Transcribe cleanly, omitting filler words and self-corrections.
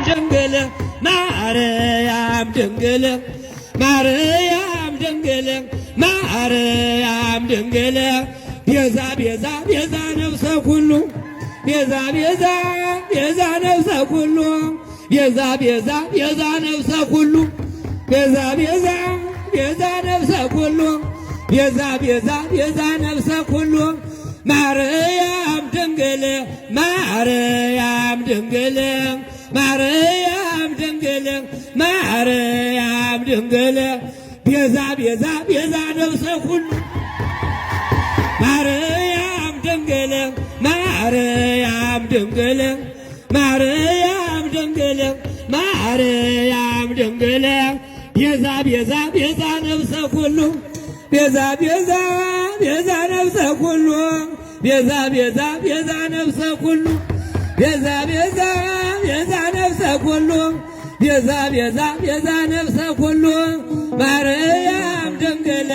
ድንግል ማርያም ድንግል ማርያም ድንግል ማርያም ድንግል ቤዛ ቤዛ ቤዛ ነፍሰ ኩሉ ቤዛ ቤዛ ቤዛ ነፍሰ ኩሉ ቤዛ ቤዛ ቤዛ ነፍሰ ኩሉ ቤዛ ቤዛ ቤዛ ነፍሰ ኩሉ ቤዛ ቤዛ ቤዛ ነፍሰ ኩሉ ማርያም ድንግል ማርያም ድንግል ማርያም ድንግል ማርያም ድንግል ቤዛ ቤዛ ቤዛ ነፍሰ ኩሉ ማርያም ድንግል ማርያም ድንግል ማርያም ድንግል ማርያም ድንግል ቤዛ ቤዛ ቤዛ ነፍሰ ኩሉ ቤዛ ቤዛ ቤዛ ነፍሰ ኩሉ ቤዛ ቤዛ ቤዛ ነፍሰ ኩሉ ቤዛ ቤዛ ቤዛ ነፍሰ ኩሉ ቤዛ ቤዛ ቤዛ ነፍሰ ኩሉ ማርያም ድንግል